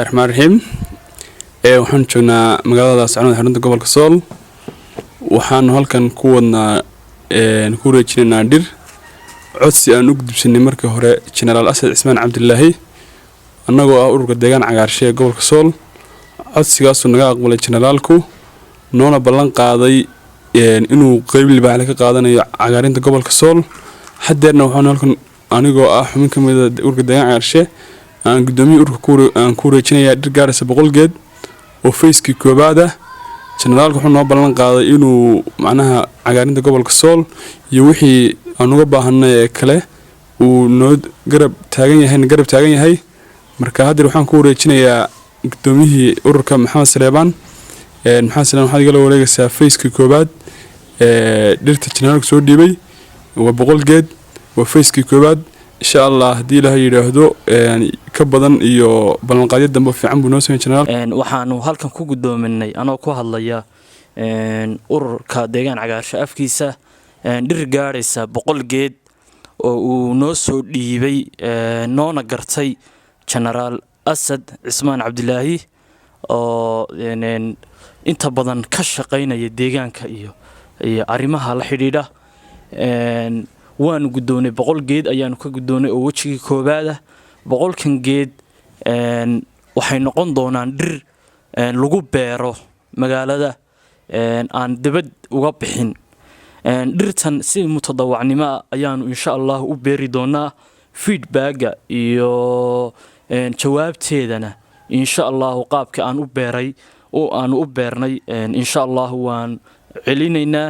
الرحمن الرحيم waxaan joognaa magaalada Sacnood xarunta gobolka Sool waxaan halkan ku wadnaa ku reejinaa dhir codsi aan u gudbinay markii hore General Asad Ismaan Cabdullaahi annagoo ah ururka deegaan cagaarshe gobolka Sool codsigaas oo naga aqbalay generaalku noona ballan qaaday inuu qayb libaax ka qaadanayo cagaarinta gobolka Sool hadeerna waxaan halkan anigoo ah xubin ka mid ah ururka deegaan cagaarshe aan gudoomiye ururka aan ku reejinayaa dhir gaaraysa 100 geed oo feeski koobaad ah generaalku wuxuu noo ballan qaaday inuu macnaha cagaarinta gobolka Sool iyo wixii aan uga baahanay kale uu noo garab taagan yahay marka hadir waxaan ku reejinayaa gudoomiyihii ururka Maxamed Saleebaan waxaad igala wareegaysaa feeski koobaad dhirta generaalku soo dhiibay waa 100 geed waa feeski koobaad insha Allah hadii la yiraahdo ka badan iyo ballanqaadyo dambe fiican buu noo soo general waxaanu halkan ku gudoominay anoo ku hadlaya ururka deegaan cagaarshe afkiisa dhir gaaraysa 100 geed oo uu noo soo dhiibay noona gartay General Asad Ismaan Cabdullaahi oo inta badan ka shaqeynaya deegaanka iyo arimaha la xiriira waan gudoonay 100 geed ayaanu ka gudoonay oo wajigii koobaad ah 100 geed waxay noqon doonaan dhir lagu beero magaalada aan dibad uga bixin dhirtan si mutadawacnimo ayaanu insha Allah u beeri doonaa feedback iyo jawaabteedana insha Allah qaabka aan u beeray oo aan u beernay insha Allah waan celinaynaa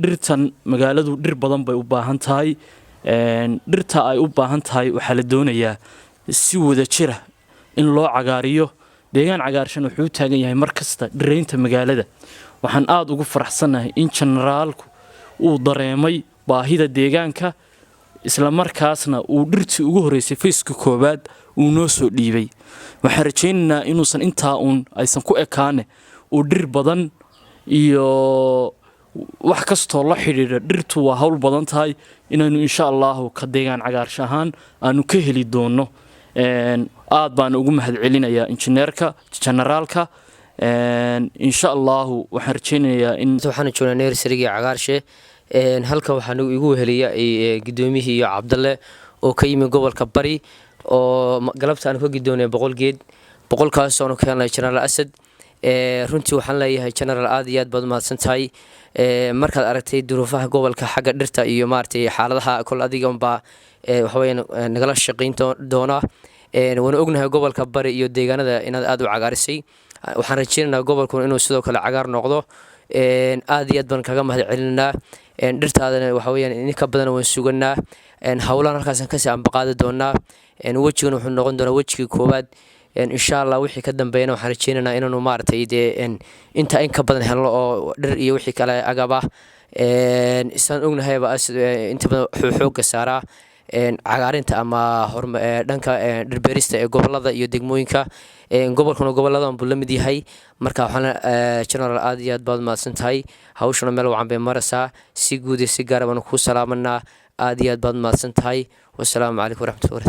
dhirtan magaaladu dhir badan bay u baahan tahay dhirta ay u baahan tahay waxa la doonayaa si wada jira in loo cagaariyo deegaan cagaarshan wuxuu taagan yahay markasta dhireynta magaalada waxaan aad ugu faraxsanahay in generaalku uu dareemay baahida deegaanka isla markaasna uu dhirtii ugu horeysay feeska koobaad uu noo soo dhiibay waxaan rajaynaynaa inuusan intaa aysan ku ekaane uu dhir badan iyo wax kasto la xiriira dhirtu waa hawl badan tahay inaanu insha Allah ka deegaan cagaarshe ahaan aanu ka heli doono aad baan ugu mahadcelinayaa injineerka generaalka insha Allah waxaan rajaynayaa in waxaan joognaa neersariga cagaarshe halka waxaan ugu heliyaa gudoomiyihii iyo Cabdalle oo ka yimid gobolka Bari oo galabta aan ka gidoonay 100 geed 100 kaas oo ka helnay General Asad runtii waxaan leeyahay General aad iyo aad baad mahadsan tahay markaad aragtay duruufaha gobolka xagga dhirta iyo maartay xaaladaha kul adiganba waxa weeyaan nagala shaqeyn doona waan ognahay gobolka Bari iyo deegaanada inaad aad u cagaarisay waxaan rajaynaynaa gobolku inuu sidoo kale cagaar noqdo aad iyo aad baan kaga mahadcelinaa dhirtaadana waxa weeyaan in ka badan waan suganaa hawlahan halkaas ka sii ambaqaadi doonaa wajigan wuxuu noqon doonaa wajigii koobaad insha Allah wixii ka dambeeyana waxaan rajaynaynaa inaanu maartay inta in ka badan helno oo dhir iyo wixii kale agaba isaan ognahay inta badan xoog saaraa cagaarinta ama dhanka dhirbeerista ee gobolada iyo degmooyinka gobolkuna goboladan buu la mid yahay marka waxaan General aad iyo aad baad mahadsan tahay hawshana meel wacan bay maraysaa si guud iyo si gaar ah baan ku salaamanaa aad iyo aad baad mahadsan tahay wassalaamu calaykum waraxmatullaahi